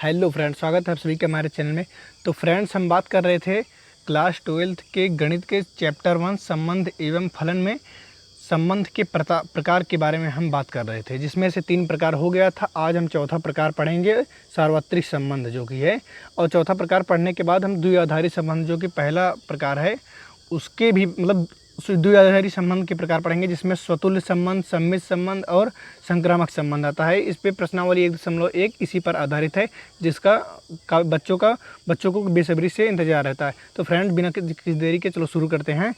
Hello friends, स्वागत है आप सभी के हमारे चैनल में। तो फ्रेंड्स, हम बात कर रहे थे क्लास 12th के गणित के चैप्टर 1 संबंध एवं फलन में संबंध के प्रकार के बारे में हम बात कर रहे थे, जिसमें से 3 प्रकार हो गया था। आज हम चौथा प्रकार पढ़ेंगे, सार्वत्रिक संबंध जो कि है। और चौथा प्रकार पढ़ने के बाद हम द्विआधारी संबंध जो कि पहला प्रकार है उसके भी द्विआधारी संबंध के प्रकार पढ़ेंगे, जिसमें स्वतुल्य संबंध, सम्मित संबंध और संक्रामक संबंध आता है। इस पे प्रश्नावली 1.1 इसी पर आधारित है, जिसका बच्चों को बेसब्री से इंतजार रहता है। तो फ्रेंड, बिना किसी देरी के चलो शुरू करते हैं।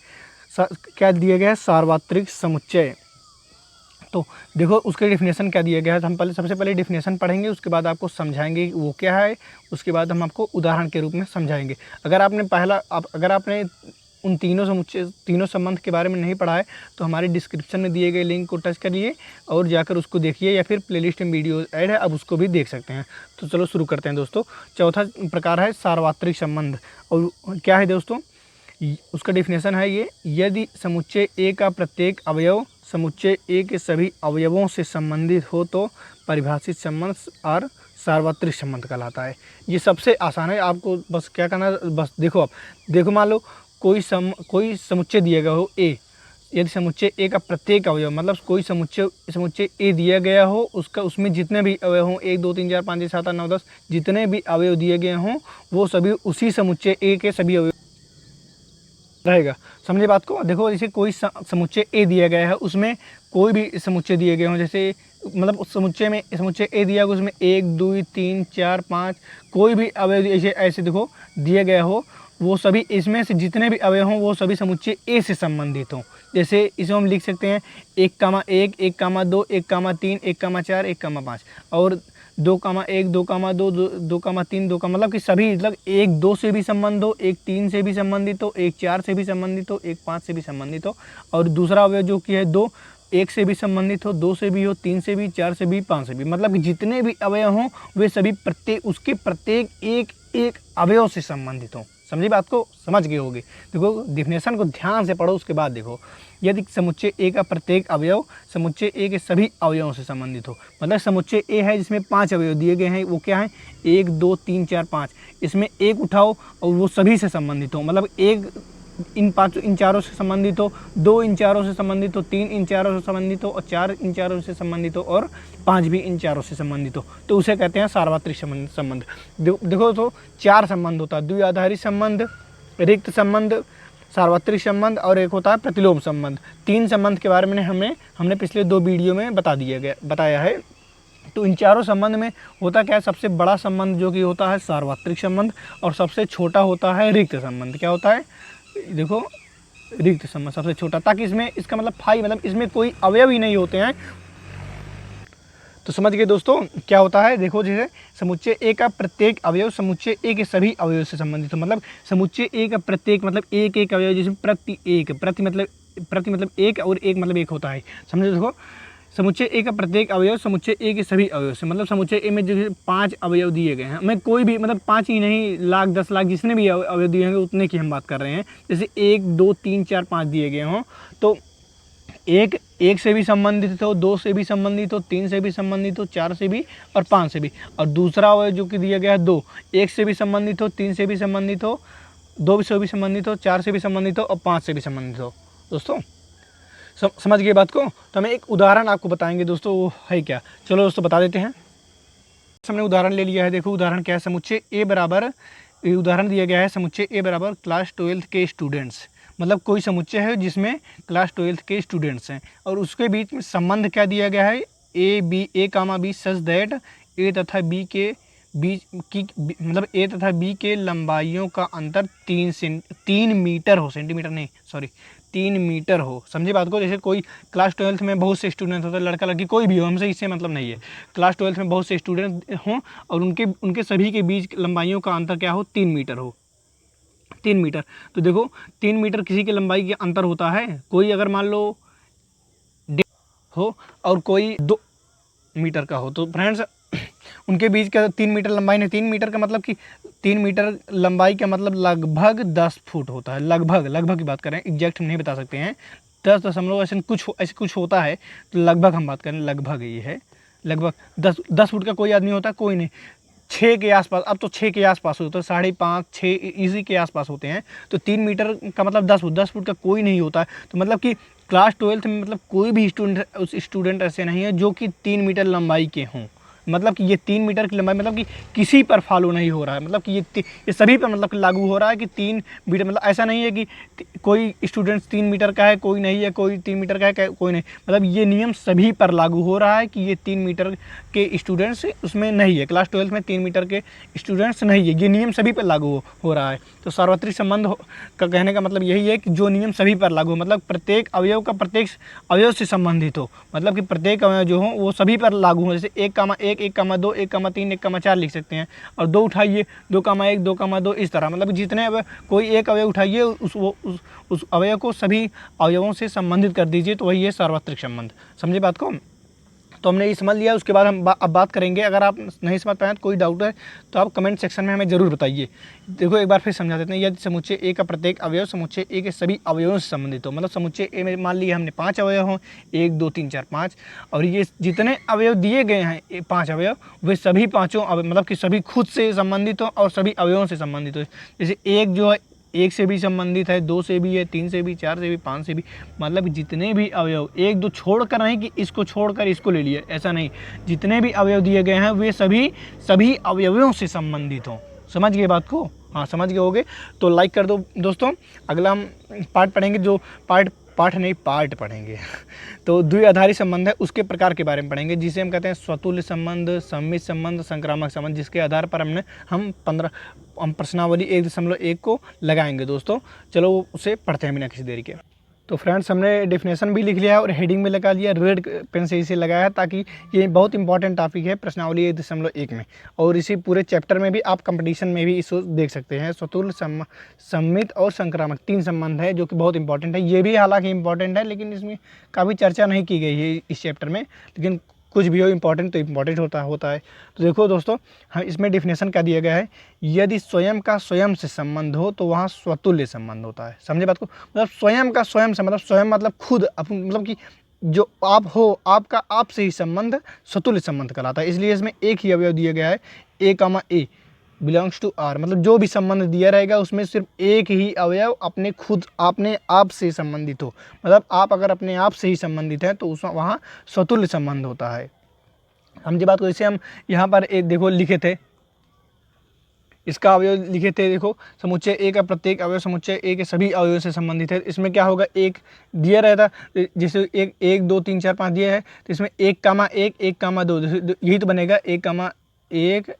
क्या दिया गया है? सार्वत्रिक समुच्चय। तो देखो उसके डिफिनेशन क्या दिया गया है। तो हम सबसे पहले डिफिनेशन पढ़ेंगे, उसके बाद आपको समझाएंगे वो क्या है, उसके बाद हम आपको उदाहरण के रूप में समझाएंगे। अगर आपने उन तीनों संबंध के बारे में नहीं पढ़ा है तो हमारे डिस्क्रिप्शन में दिए गए लिंक को टच करिए और जाकर उसको देखिए, या फिर प्लेलिस्ट में वीडियो ऐड है, अब उसको भी देख सकते हैं। तो चलो शुरू करते हैं दोस्तों। चौथा प्रकार है सार्वत्रिक संबंध। और क्या है दोस्तों? उसका डिफिनेशन है ये: यदि समुच्चय ए का प्रत्येक अवयव समुच्चय ए के सभी अवयवों से संबंधित हो तो परिभाषित संबंध और सार्वत्रिक संबंध कहलाता है। ये सबसे आसान है, आपको बस क्या करना है, बस देखो मान लो कोई समुच्चय दिया गया हो ए। यदि समुच्चय ए का प्रत्येक अवयव, मतलब कोई समुच्चय ए दिया गया हो, उसमें जितने भी अवयव हों, 1 2 3 4 5 6 7 8 9 10 जितने भी अवयव दिए गए हों, वो सभी उसी समुच्चय ए के सभी अवयव रहेगा। समझे बात को? देखो, जैसे कोई समुच्चय ए दिया गया है, उसमें कोई भी समुच्चय दिए गए हों, जैसे मतलब उस समुच्चय ए दिया गया, उसमें 1 2 3 4 5 कोई भी अवयव ऐसे देखो दिया गया हो, वो सभी इसमें से जितने भी अवयव हों वो सभी समुच्चय ए से संबंधित हों। जैसे इसे हम लिख सकते हैं 1,1 1,2 1,3 1,4 1,5 और 2,1 2,2 2,3 2, मतलब कि सभी, मतलब 1 2 से भी संबंध हो, 1 3 से भी संबंधित हो, 1 4 से भी संबंधित हो, 1 5 से भी संबंधित हो, और दूसरा अवयव जो कि है 2 1 से भी संबंधित हो, 2 से भी हो, 3 से भी, 4 से भी, 5 से भी, मतलब कि जितने भी अवयव हों वे सभी प्रत्येक एक अवयव से संबंधित हों। समझी बात को? समझ गए होगे। देखो डिफिनेशन को ध्यान से पढ़ो, उसके बाद देखो। यदि समुच्चय ए का प्रत्येक अवयव समुच्चय ए के सभी अवयवों से संबंधित हो, मतलब समुच्चय ए है जिसमें 5 अवयव दिए गए हैं, वो क्या है? 1 2 3 4 5, इसमें एक उठाओ और वो सभी से संबंधित हो, मतलब एक इन चारों से संबंधित हो, 2 इन चारों से संबंधित हो, 3 इन चारों से संबंधित हो, और 4 इन चारों से संबंधित हो, और 5 भी इन चारों से संबंधित हो, तो उसे कहते हैं सार्वत्रिक संबंध। देखो तो 4 संबंध होता है: द्विआधारी संबंध, रिक्त संबंध, सार्वत्रिक संबंध, और एक होता है प्रतिलोम संबंध। 3 संबंध के बारे में हमने पिछले 2 वीडियो में बताया है। तो इन चारों संबंध में होता क्या है? सबसे बड़ा संबंध जो कि होता है सार्वत्रिक संबंध, और सबसे छोटा होता है रिक्त संबंध। क्या होता है? देखो, रिक्त संबंध सबसे छोटा, ताकि इसका मतलब इसमें कोई अवयव ही नहीं होते हैं। तो समझ गए दोस्तों क्या होता है? देखो, जैसे समुच्चय ए का प्रत्येक अवयव समुच्चय ए के सभी अवयव से संबंधित हो, मतलब समुच्चय ए का प्रत्येक मतलब एक अवयव, जैसे प्रति मतलब एक, और एक मतलब एक होता है। समझे? देखो, समुच्चय ए का प्रत्येक अवयव समुच्चय ए के सभी अवयव से, मतलब समुच्चय ए में जो 5 अवयव दिए गए हैं, मैं कोई भी, मतलब 5 ही नहीं, लाख 10 लाख जितने भी अवयव दिए होंगे उतने की हम बात कर रहे हैं। जैसे 1 2 3 4 5 दिए गए हों, तो एक से भी संबंधित हो, 2 से भी संबंधित हो, 3 से भी संबंधित हो, 4 से भी, और 5 से भी। और दूसरा अवयव जो कि दिया गया है 2, 1 से भी संबंधित हो, 3 से भी संबंधित हो, 2 से भी संबंधित हो, 4 से भी संबंधित हो, और 5 से भी संबंधित हो। दोस्तों समझ गए बात को? तो हमें एक उदाहरण आपको बताएंगे दोस्तों, वो है क्या? चलो दोस्तों बता देते हैं। हमने उदाहरण ले लिया है। देखो उदाहरण क्या है? समुच्चय ए बराबर, उदाहरण दिया गया है समुच्चय ए बराबर क्लास 12th के स्टूडेंट्स, मतलब कोई समुच्चय है जिसमें क्लास 12th के स्टूडेंट्स हैं, और उसके बीच में संबंध क्या दिया गया है? ए कामा बी सच दैट ए तथा बी के बीच की, मतलब ए तथा बी के लंबाइयों का अंतर 3 मीटर हो, सेंटीमीटर नहीं, सॉरी, 3 मीटर हो। समझे बात को? जैसे कोई क्लास 12th में बहुत से स्टूडेंट होते हैं, लड़का लड़की कोई भी हो, हमसे इससे मतलब नहीं है। क्लास 12th में बहुत से स्टूडेंट हों और उनके सभी के बीच लंबाइयों का अंतर क्या हो? 3 मीटर हो। 3 मीटर। तो देखो 3 मीटर किसी की लंबाई के अंतर होता है। कोई अगर मान लो हो और कोई 2 मीटर का हो, तो फ्रेंड्स उनके बीच का 3 मीटर लंबाई नहीं, 3 मीटर का मतलब कि 3 मीटर लंबाई का मतलब लगभग 10 फुट होता है। लगभग की बात करें, एग्जैक्ट हम नहीं बता सकते हैं। 10 ऐसे कुछ होता है, तो लगभग हम बात करें, लगभग ये है। लगभग 10 फुट का कोई आदमी होता है? कोई नहीं। 6 के आसपास, अब तो 6 के आसपास होते हैं, 5.5 6 इसी के आसपास होते हैं। तो 3 मीटर का मतलब 10 फुट का कोई नहीं होता है। तो मतलब कि क्लास 12th में मतलब कोई भी स्टूडेंट ऐसे नहीं है जो कि 3 मीटर लंबाई के हों। मतलब कि ये 3 मीटर की लंबाई मतलब कि किसी पर फॉलो नहीं हो रहा है, मतलब कि ये सभी पर मतलब कि लागू हो रहा है कि 3 मीटर, मतलब ऐसा नहीं है कि कोई स्टूडेंट 3 मीटर का है कोई नहीं है, कोई 3 मीटर का है कोई नहीं, मतलब ये नियम सभी पर लागू हो रहा है कि ये 3 मीटर के स्टूडेंट्स उसमें नहीं है, क्लास 12 में 3 मीटर के स्टूडेंट्स नहीं है, ये नियम सभी पर लागू हो रहा है। तो सार्वत्रिक संबंध का कहने का मतलब यही है कि जो नियम सभी पर लागू हो, मतलब प्रत्येक अवयव का प्रत्येक अवयव से संबंधित हो, मतलब कि प्रत्येक अवयव जो हो वो सभी पर लागू हो। जैसे 1,1 1,2 1,3 1,4 लिख सकते हैं, और 2 उठाइए 2,1 2,2 इस तरह, मतलब जितने अवयव, कोई एक अवयव उठाइए उस अवयव को सभी अवयवों से संबंधित कर दीजिए, तो वही है सार्वत्रिक संबंध। समझे बात को? तो हमने ये समझ लिया। उसके बाद हम अब बात करेंगे, अगर आप नहीं समझ पाए तो कोई डाउट है तो आप कमेंट सेक्शन में हमें ज़रूर बताइए। देखो एक बार फिर समझा देते हैं। यदि समुच्चय ए का प्रत्येक अवयव समुच्चय ए के सभी अवयवों से संबंधित हो, मतलब समुच्चय ए में मान लिया हमने 5 अवयव हों, 1 2 3 4 5, और ये जितने अवयव दिए गए हैं 5 अवयव, वे सभी पाँचों मतलब कि सभी खुद से संबंधित हो और सभी अवयवों से संबंधित हो। जैसे एक जो है 1 से भी संबंधित है, 2 से भी है, 3 से भी, 4 से भी, 5 से भी, मतलब जितने भी अवयव, 1 2 छोड़कर नहीं कि इसको छोड़कर इसको ले लिए, ऐसा नहीं, जितने भी अवयव दिए गए हैं वे सभी अवयवों से संबंधित हों। समझ गए बात को? हाँ समझ गए होगे तो लाइक कर दो दोस्तों। अगला हम पार्ट पढ़ेंगे, जो पार्ट पढ़ेंगे तो द्विआधारी संबंध है उसके प्रकार के बारे में पढ़ेंगे, जिसे हम कहते हैं स्वतुल्य संबंध, सम्मित संबंध, संक्रामक संबंध, जिसके आधार पर हम प्रश्नावली 1.1 को लगाएंगे दोस्तों। चलो उसे पढ़ते हैं बिना किसी देरी के। तो फ्रेंड्स हमने डेफिनेशन भी लिख लिया है और हेडिंग भी लगा लिया, रेड पेन से इसे लगाया है ताकि ये बहुत इंपॉर्टेंट टॉपिक है प्रश्नावली 1.1 में, और इसी पूरे चैप्टर में भी आप कंपटीशन में भी इसको देख सकते हैं। स्वतुल्य, सम्मित और संक्रामक 3 संबंध है जो कि बहुत इंपॉर्टेंट है। ये भी हालांकि इंपॉर्टेंट है लेकिन इसमें काफ़ी चर्चा नहीं की गई है इस चैप्टर में, लेकिन कुछ भी हो इम्पॉर्टेंट तो इम्पॉर्टेंट होता है। तो देखो दोस्तों, हाँ इसमें डेफिनेशन क्या दिया गया है, यदि स्वयं का स्वयं से संबंध हो तो वहाँ स्वतुल्य संबंध होता है। समझे बात को? मतलब स्वयं का स्वयं से, मतलब स्वयं मतलब खुद, मतलब कि जो आप हो, आपका आप से ही संबंध स्वतुल्य संबंध कहलाता है। इसलिए इसमें एक ही अवयव दिया गया है, A, बिलोंग्स टू आर, मतलब जो भी संबंध दिया रहेगा उसमें सिर्फ एक ही अवयव अपने आप से संबंधित हो, मतलब आप अगर अपने आप से ही संबंधित हैं तो उसमें वहाँ स्वतुल्य संबंध होता है। समझे बात को? इसे हम यहाँ पर एक देखो लिखे थे, इसका अवयव लिखे थे, देखो समुच्चय ए का प्रत्येक अवयव समुच्चय ए के सभी अवयवों से संबंधित है। इसमें क्या होगा, एक दिया रहता, जैसे 1 2 3 4 5 दिया है तो इसमें 1,1 1,2 यही तो बनेगा, 1,1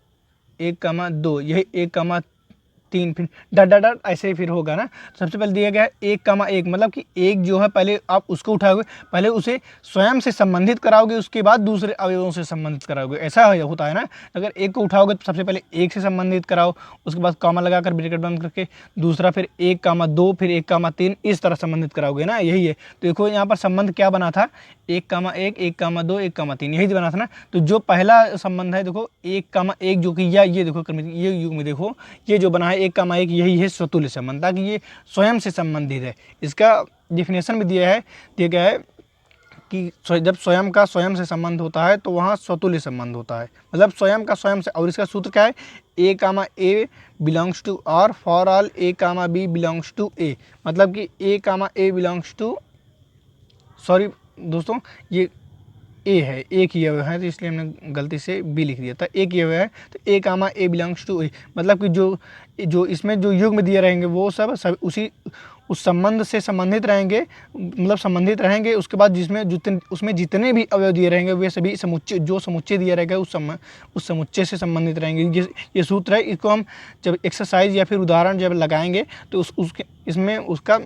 1,2, यही 1,3, फिर डट ऐसे फिर होगा ना। सबसे पहले दिया गया है 1,1, मतलब कि एक जो है पहले आप उसको उठाओगे, पहले उसे स्वयं से संबंधित कराओगे, उसके बाद दूसरे अवयवों से संबंधित कराओगे, ऐसा होता है ना। अगर एक को उठाओगे तो सबसे पहले एक से संबंधित कराओ, उसके बाद कॉमा लगाकर ब्रैकेट बंद करके दूसरा, फिर 1,2, फिर 1,3, इस तरह संबंधित कराओगे ना, यही है। तो देखो यहाँ पर संबंध क्या बना था, 1,1 1,2 1,3, यही बना था ना। तो जो पहला संबंध है देखो 1,1 जो कि ये देखो ये युग में देखो ये जो बना है 1,1, यही है स्वतुल्य संबंध, ताकि ये स्वयं से संबंधित है। इसका डेफिनेशन भी दिया गया है कि जब स्वयं का स्वयं से संबंध होता है तो वहाँ स्वतुल्य संबंध होता है, मतलब स्वयं का स्वयं से। और इसका सूत्र क्या है, A, belongs to R for all A, B belongs to A, मतलब कि A, बिलोंग्स टू, सॉरी दोस्तों ये ए है, एक ही अवयव है तो इसलिए हमने गलती से बी लिख दिया था, एक ही अवयव है तो A, बिलोंग्स टू ए, मतलब कि जो इसमें जो युग में दिए रहेंगे वो सब उस संबंध से संबंधित रहेंगे, मतलब संबंधित रहेंगे। उसके बाद उसमें जितने भी अवयव दिए रहेंगे वे सभी समुच्चय दिया रहेगा उस समुच्चय से संबंधित रहेंगे। ये सूत्र है, इसको हम जब एक्सरसाइज या फिर उदाहरण जब लगाएंगे तो इसमें उसका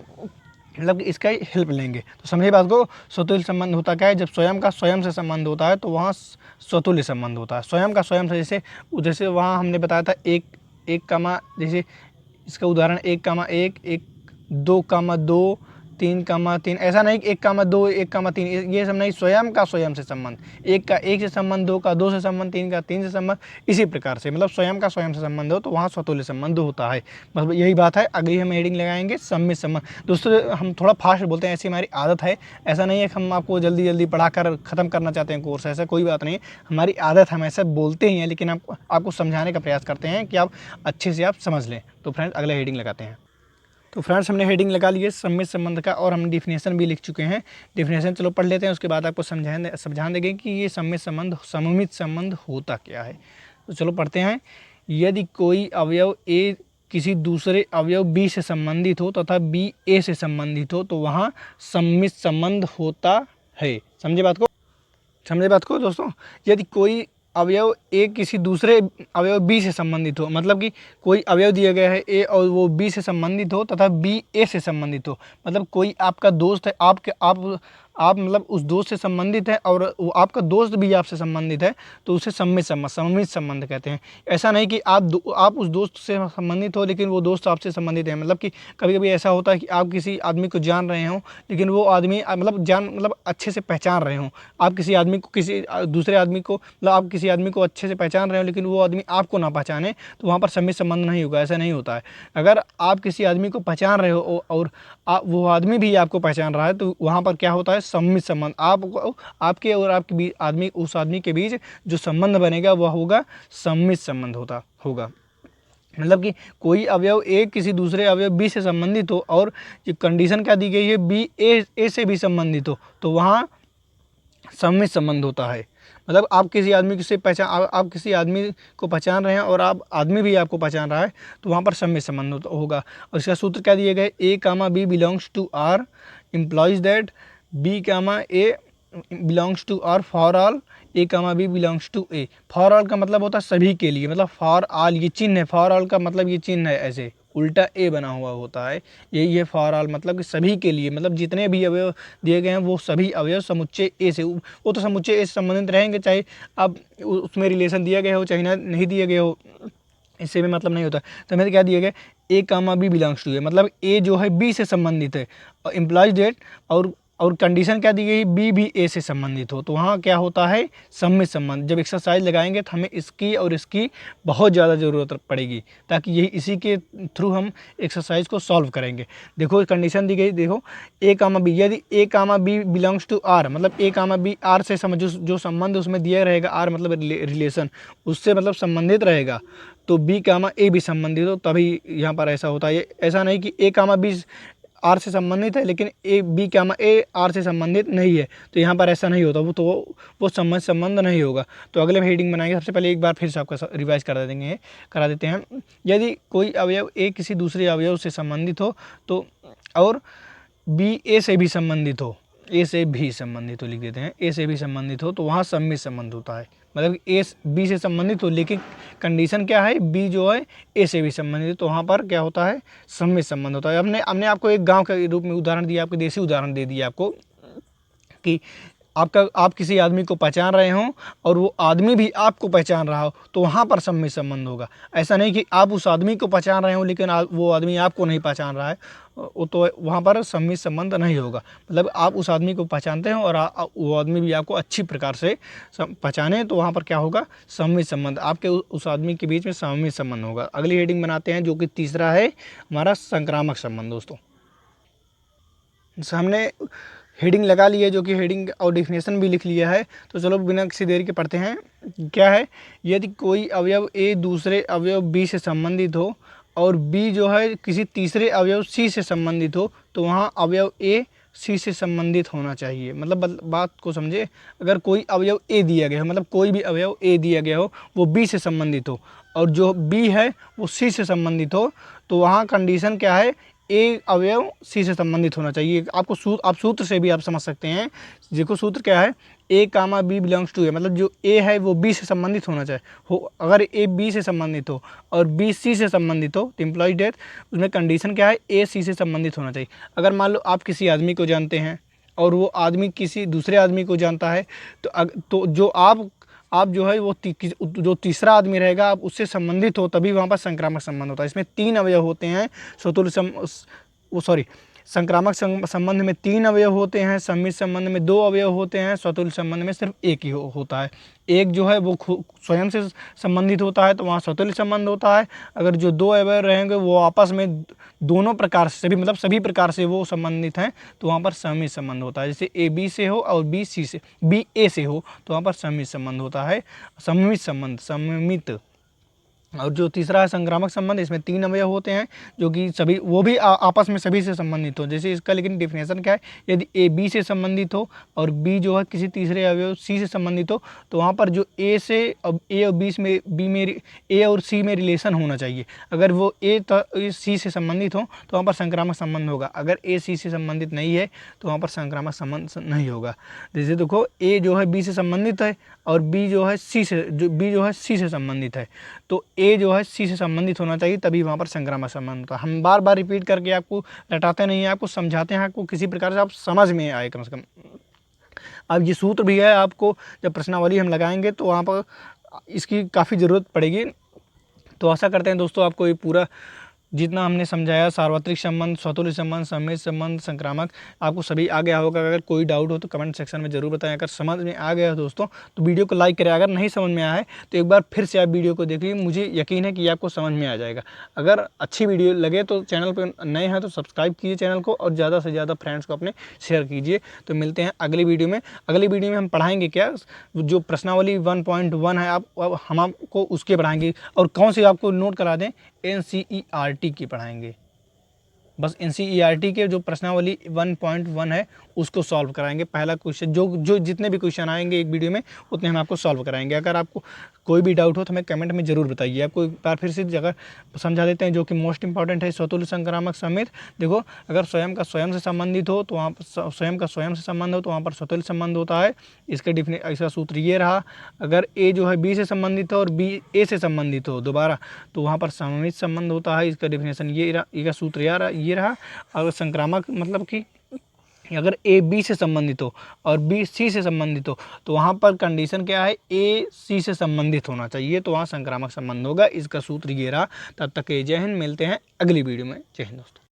मतलब इसका हेल्प लेंगे। तो समझिए बात को, स्वतुल्य संबंध होता क्या है, जब स्वयं का स्वयं से संबंध होता है तो वहाँ स्वतुल्य संबंध होता है। स्वयं का स्वयं से, जैसे वहाँ हमने बताया था जैसे इसका उदाहरण 1,1 1 2,2 3,3, ऐसा नहीं कि 1,2 1,3, ये सब नहीं, स्वयं का स्वयं से संबंध, एक का एक से संबंध, दो का दो से संबंध, तीन का तीन से संबंध, इसी प्रकार से मतलब स्वयं का स्वयं से संबंध हो तो वहाँ स्वतुल्य संबंध होता है। बस यही बात है। अगली हम हेडिंग लगाएंगे सम्मिश्र संबंध। दोस्तों हम थोड़ा फास्ट बोलते हैं, ऐसी हमारी आदत है, ऐसा नहीं है कि हम आपको जल्दी जल्दी पढ़ाकर ख़त्म करना चाहते हैं कोर्स, ऐसा कोई बात नहीं है, हमारी आदत, हम ऐसा बोलते ही हैं, लेकिन आपको समझाने का प्रयास करते हैं कि आप अच्छे से आप समझ लें। तो फ्रेंड्स अगला हेडिंग लगाते हैं। तो फ्रेंड्स हमने हेडिंग लगा ली है सम्मिश्र संबंध का, और हम डिफिनेशन भी लिख चुके हैं। डिफिनेशन चलो पढ़ लेते हैं, उसके बाद आपको समझा देंगे कि ये सम्मिश्र संबंध, सममित संबंध होता क्या है। तो चलो पढ़ते हैं। यदि कोई अवयव ए किसी दूसरे अवयव बी से संबंधित हो तथा बी ए से संबंधित हो तो वहाँ सम्मिश्र संबंध होता है। समझे बात को दोस्तों। यदि कोई अवयव ए किसी दूसरे अवयव बी से संबंधित हो, मतलब कि कोई अवयव दिया गया है ए और वो बी से संबंधित हो तथा बी ए से संबंधित हो, मतलब कोई आपका दोस्त है, आप मतलब उस दोस्त से संबंधित है और वो आपका दोस्त भी आपसे संबंधित है, तो उसे सममित संबंध कहते हैं। ऐसा नहीं कि आप उस दोस्त से संबंधित हो लेकिन वो दोस्त आपसे संबंधित है। मतलब कि कभी कभी ऐसा होता है कि आप किसी आदमी को जान रहे हो लेकिन वो आदमी मतलब अच्छे से पहचान रहे हो, आप किसी आदमी को, किसी दूसरे आदमी को, मतलब आप किसी आदमी को अच्छे से पहचान रहे हो लेकिन वो आदमी आपको ना पहचाने, तो वहाँ पर सम्मिश्र संबंध नहीं होगा। ऐसा नहीं होता है। अगर आप किसी आदमी को पहचान रहे हो और वो आदमी भी आपको पहचान रहा है तो वहाँ पर क्या होता है, सम्मिश्र संबंध। आपके और आपके बीच, उस आदमी के बीच जो संबंध बनेगा वह होगा सम्मिश्र संबंध होगा। मतलब कि कोई अवयव ए किसी दूसरे अवयव बी से संबंधित हो और ये कंडीशन क्या दी गई है, बी ए से भी संबंधित हो तो वहाँ सम्मिश्र संबंध होता है। मतलब आप किसी आदमी को पहचान रहे हैं और आप आदमी भी आपको पहचान रहा है तो वहाँ पर सम्मिश्र संबंध होगा। और इसका सूत्र क्या दिए गए, A comma B belongs to R implies that B comma A belongs to R for all A comma B belongs to A. For all का मतलब होता है सभी के लिए, मतलब फॉर ऑल ये चिन्ह है, फॉर ऑल का मतलब ये चिन्ह है, ऐसे उल्टा ए बना हुआ होता है, यही है फॉर ऑल, मतलब कि सभी के लिए, मतलब जितने भी अवयव दिए गए हैं वो सभी अवयव समुच्चय ए से, वो तो समुच्चय ए से संबंधित रहेंगे, चाहे अब उसमें रिलेशन दिया गया हो चाहे नहीं दिया गया हो, इससे भी मतलब नहीं होता। तो हमें क्या दिया गया, ए कामा बी बिलोंग्स टू ए, मतलब ए जो है बी से संबंधित है, और इम्प्लॉइज डेट और कंडीशन क्या दी गई, बी भी ए से संबंधित हो, तो वहाँ क्या होता है, सम्मिश्र संबंध। जब एक्सरसाइज लगाएंगे तो हमें इसकी और इसकी बहुत ज़्यादा ज़रूरत पड़ेगी, ताकि इसी के थ्रू हम एक्सरसाइज को सॉल्व करेंगे। देखो कंडीशन दी गई, देखो ए कामा बी, यदि ए comma B belongs to are, मतलब ए कामा बी आर से जो संबंध उसमें दिया रहेगा, आर मतलब रिलेशन, उससे मतलब संबंधित रहेगा, तो बी कामा ए भी संबंधित हो, तभी यहाँ पर ऐसा होता है। ऐसा नहीं कि ए कामा बी आर से संबंधित है लेकिन A B comma A R से संबंधित नहीं है, तो यहाँ पर ऐसा नहीं होता, वो संबंध नहीं होगा। तो अगले हेडिंग बनाएंगे। सबसे पहले एक बार फिर से आपका रिवाइज करा देते हैं। यदि कोई अवयव ए किसी दूसरे अवयव से संबंधित हो तो, और बी ए से भी संबंधित हो, ए से भी संबंधित हो लिख देते हैं, ए से भी संबंधित हो तो वहाँ सम्मिश्र संबंध होता है। मतलब ए बी से संबंधित हो लेकिन कंडीशन क्या है, बी जो है ए से भी संबंधित, तो वहाँ पर क्या होता है, सम्मिश्र संबंध होता है। हमने आपको एक गांव के रूप में उदाहरण दिया, आपको देसी उदाहरण दे दिया आपको कि आप किसी आदमी को पहचान रहे हो और वो आदमी भी आपको पहचान रहा हो, तो वहाँ पर सम्मिश्र संबंध होगा। ऐसा नहीं कि आप उस आदमी को पहचान रहे हो लेकिन वो आदमी आपको नहीं पहचान रहा है, तो वहाँ पर सम्मिश्र संबंध नहीं होगा। मतलब आप उस आदमी को पहचानते हो और वो आदमी भी आपको अच्छी प्रकार से पहचाने, तो वहाँ पर क्या होगा, सम्मिश्र संबंध, आपके उस आदमी के बीच में सम्मिश्र संबंध होगा। अगली हेडिंग बनाते हैं जो कि तीसरा है हमारा संक्रामक संबंध। दोस्तों हमने हेडिंग लगा ली है, जो कि हेडिंग और डिफिनेशन भी लिख लिया है, तो चलो बिना किसी देरी के पढ़ते हैं। क्या है, यदि कोई अवयव ए दूसरे अवयव बी से संबंधित हो और बी जो है किसी तीसरे अवयव सी से संबंधित हो तो वहाँ अवयव ए सी से संबंधित होना चाहिए। मतलब बात को समझे, अगर कोई अवयव ए दिया गया हो, मतलब कोई भी अवयव ए दिया गया हो वो बी से संबंधित हो और जो बी है वो सी से संबंधित हो, तो वहाँ कंडीशन क्या है, ए अवयव सी से संबंधित होना चाहिए। आप सूत्र से भी आप समझ सकते हैं। देखो सूत्र क्या है, ए कामा बी बिलोंग्स टू ए, मतलब जो ए है वो बी से संबंधित होना चाहिए हो। अगर ए बी से संबंधित हो और बी सी से संबंधित हो तो इम्प्लॉइज डेट, उसमें कंडीशन क्या है, ए सी से संबंधित होना चाहिए। अगर मान लो आप किसी आदमी को जानते हैं और वो आदमी किसी दूसरे आदमी को जानता है, तो जो आप जो है वो जो तीसरा आदमी रहेगा आप उससे संबंधित हो, तभी वहाँ पर संक्रामक संबंध होता है। इसमें 3 अवयव होते हैं, संक्रामक संबंध में 3 अवयव होते हैं, सम्मिश्र संबंध में 2 अवयव होते हैं, स्वतुल्य संबंध में सिर्फ एक ही होता है। एक जो है वो स्वयं से संबंधित होता है तो वहाँ स्वतुल्य संबंध होता है। अगर जो 2 अवयव रहेंगे वो आपस में दोनों प्रकार से सभी प्रकार से वो संबंधित हैं तो वहाँ पर सम्मिश्र संबंध होता है। जैसे ए बी से हो और बी ए से हो तो वहाँ पर सम्मिश्र संबंध होता है, सम्मित। और जो तीसरा है संक्रामक संबंध, इसमें 3 अवयव होते हैं जो कि सभी वो भी आपस में सभी से संबंधित हो। जैसे इसका लेकिन डिफिनेशन क्या है, यदि ए बी से संबंधित हो और बी जो है किसी तीसरे अवयव सी से संबंधित हो तो वहाँ पर जो ए और ए और सी में रिलेशन होना चाहिए। अगर वो ए सी से संबंधित हो तो वहाँ पर संक्रामक संबंध होगा, अगर ए सी से संबंधित नहीं है तो वहाँ पर संक्रामक संबंध नहीं होगा। जैसे देखो ए जो है बी से संबंधित है और बी जो है सी से संबंधित है तो ए जो है सी से संबंधित होना चाहिए, तभी वहाँ पर संक्रामक संबंध होता है। हम बार बार रिपीट करके आपको रटाते नहीं हैं, आपको समझाते हैं, आपको किसी प्रकार से आप समझ में आए कम से कम। अब ये सूत्र भी है, आपको जब प्रश्नावली हम लगाएंगे तो वहाँ पर इसकी काफ़ी ज़रूरत पड़ेगी। तो आशा करते हैं दोस्तों आपको ये पूरा जितना हमने समझाया, सार्वत्रिक संबंध, स्वतुल्य संबंध, सम्मिश्र संबंध, संक्रामक, आपको सभी आ गया होगा। अगर कोई डाउट हो तो कमेंट सेक्शन में ज़रूर बताएं। अगर समझ में आ गया हो दोस्तों तो वीडियो को लाइक करें, अगर नहीं समझ में आया है तो एक बार फिर से आप वीडियो को देखिए, मुझे यकीन है कि आपको समझ में आ जाएगा। अगर अच्छी वीडियो लगे तो चैनल पर नए हैं तो सब्सक्राइब कीजिए चैनल को और ज़्यादा से ज़्यादा फ्रेंड्स को अपने शेयर कीजिए। तो मिलते हैं अगली वीडियो में। अगली वीडियो में हम पढ़ाएंगे क्या, जो प्रश्नावली 1.1 है हम आपको उसके पढ़ाएंगे। और कौन सी आपको नोट करा दें, NCERT की पढ़ाएंगे। बस NCERT के जो प्रश्नावली 1.1 है उसको सॉल्व कराएंगे। पहला क्वेश्चन जो जितने भी क्वेश्चन आएंगे एक वीडियो में उतने हम आपको सॉल्व कराएंगे। अगर आपको कोई भी डाउट हो तो हमें कमेंट में ज़रूर बताइए। आपको एक बार फिर से जगह समझा देते हैं जो कि मोस्ट इंपॉर्टेंट है, स्वतुल्य संक्रामक सम्मिश्र। देखो अगर स्वयं का स्वयं से संबंधित हो तो वहाँ पर स्वयं का स्वयं से संबंध हो तो वहाँ पर स्वतुल्य संबंध होता है। इसका सूत्र ये रहा। अगर ए जो है बी से संबंधित हो और बी ए से संबंधित हो दोबारा तो वहाँ पर सम्मिश्र संबंध होता है। इसका डिफिनेशन ये सूत्र ये रहा। और संक्रामक मतलब कि अगर ए बी से संबंधित हो और बी सी से संबंधित हो तो वहाँ पर कंडीशन क्या है, ए सी से संबंधित होना चाहिए तो वहाँ संक्रामक संबंध होगा। इसका सूत्र ये रहा। तब तक जय हिंद, मिलते हैं अगली वीडियो में। जय हिंद दोस्तों।